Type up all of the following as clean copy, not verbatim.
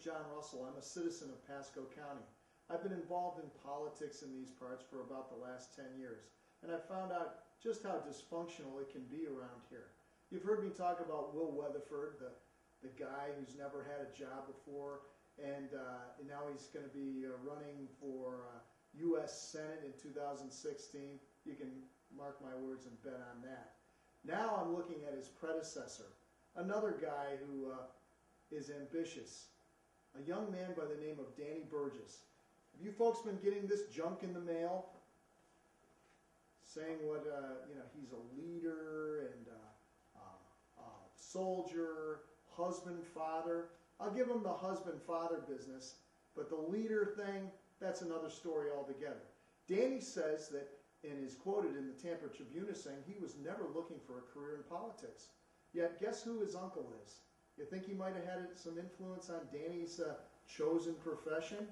John Russell. I'm a citizen of Pasco County. I've been involved in politics in these parts for about the last 10 years, and I've found out just how dysfunctional it can be around here. You've heard me talk about Will Weatherford, the guy who's never had a job before, and now he's going to be running for U.S. Senate in 2016. You can mark my words and bet on that. Now I'm looking at his predecessor, another guy who is ambitious, a young man by the name of Danny Burgess. Have you folks been getting this junk in the mail? Saying what, he's a leader and soldier, husband, father. I'll give him the husband-father business, but the leader thing, that's another story altogether. Danny says that, and is quoted in the Tampa Tribune as saying he was never looking for a career in politics. Yet guess who his uncle is? You think he might have had some influence on Danny's chosen profession?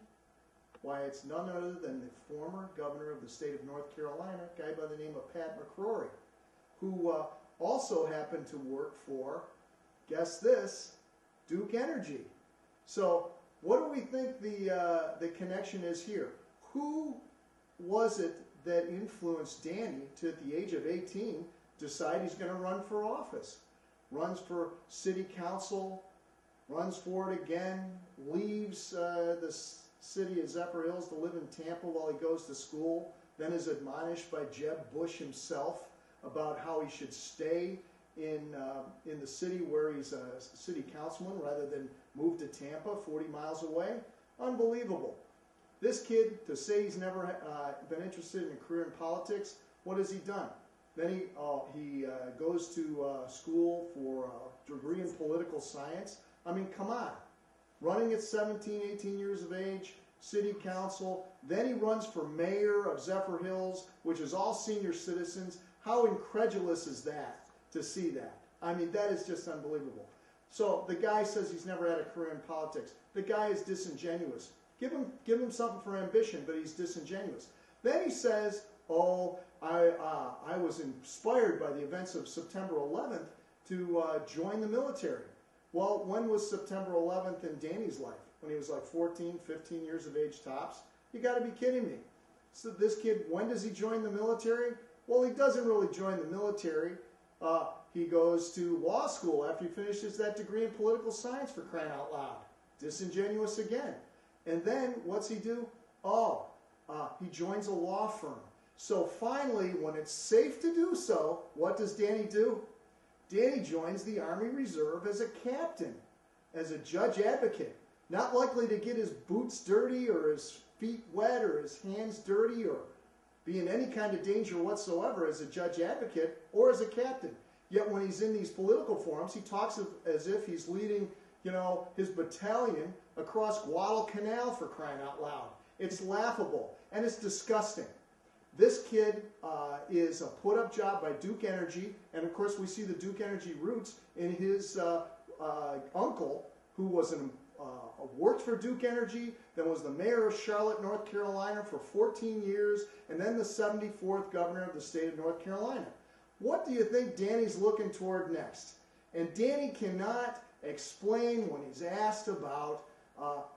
Why, it's none other than the former governor of the state of North Carolina, a guy by the name of Pat McCrory, who also happened to work for, guess this, Duke Energy. So what do we think the connection is here? Who was it that influenced Danny to, at the age of 18, decide he's going to run for office? Runs for city council, runs for it again, leaves the city of Zephyr Hills to live in Tampa while he goes to school, then is admonished by Jeb Bush himself about how he should stay in the city where he's a city councilman rather than move to Tampa 40 miles away. Unbelievable. This kid, to say he's never been interested in a career in politics, what has he done? Then he goes to school for a degree in political science. I mean, come on. Running at 17, 18 years of age, city council, then he runs for mayor of Zephyr Hills, which is all senior citizens. How incredulous is that to see that? I mean, that is just unbelievable. So the guy says he's never had a career in politics. The guy is disingenuous. Give him something for ambition, but he's disingenuous. Then he says, oh, I was inspired by the events of September 11th to join the military. Well, when was September 11th in Danny's life? When he was like 14, 15 years of age tops? You got to be kidding me. So this kid, when does he join the military? Well, he doesn't really join the military. He goes to law school after he finishes that degree in political science, for crying out loud. Disingenuous again. And then, what's he do? He joins a law firm. So finally, when it's safe to do so, what does Danny do? Danny joins the Army Reserve as a captain, as a judge advocate. Not likely to get his boots dirty or his feet wet or his hands dirty or be in any kind of danger whatsoever as a judge advocate or as a captain. Yet when he's in these political forums, he talks as if he's leading, his battalion across Guadalcanal, for crying out loud. It's laughable and it's disgusting. This kid is a put-up job by Duke Energy, and of course we see the Duke Energy roots in his uncle, who was worked for Duke Energy, then was the mayor of Charlotte, North Carolina for 14 years, and then the 74th governor of the state of North Carolina. What do you think Danny's looking toward next? And Danny cannot explain when he's asked about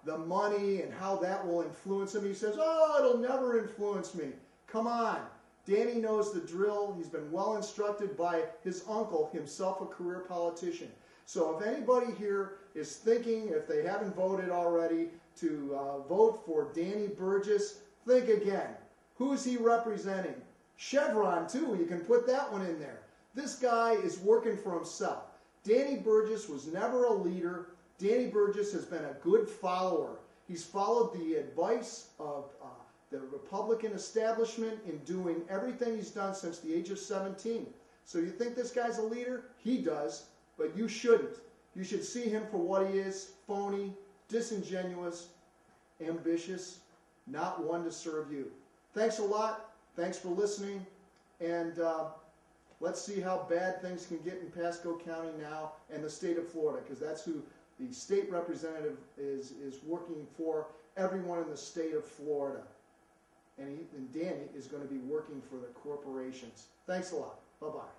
the money and how that will influence him. He says, oh, it'll never influence me. Come on. Danny knows the drill. He's been well instructed by his uncle, himself a career politician. So if anybody here is thinking, if they haven't voted already, to vote for Danny Burgess, think again. Who's he representing? Chevron, too. You can put that one in there. This guy is working for himself. Danny Burgess was never a leader. Danny Burgess has been a good follower. He's followed the advice of the Republican establishment in doing everything he's done since the age of 17. So you think this guy's a leader? He does, but you shouldn't. You should see him for what he is: phony, disingenuous, ambitious, not one to serve you. Thanks a lot. Thanks for listening. And let's see how bad things can get in Pasco County now and the state of Florida, because that's who the state representative is working for, everyone in the state of Florida. And Danny is going to be working for the corporations. Thanks a lot. Bye-bye.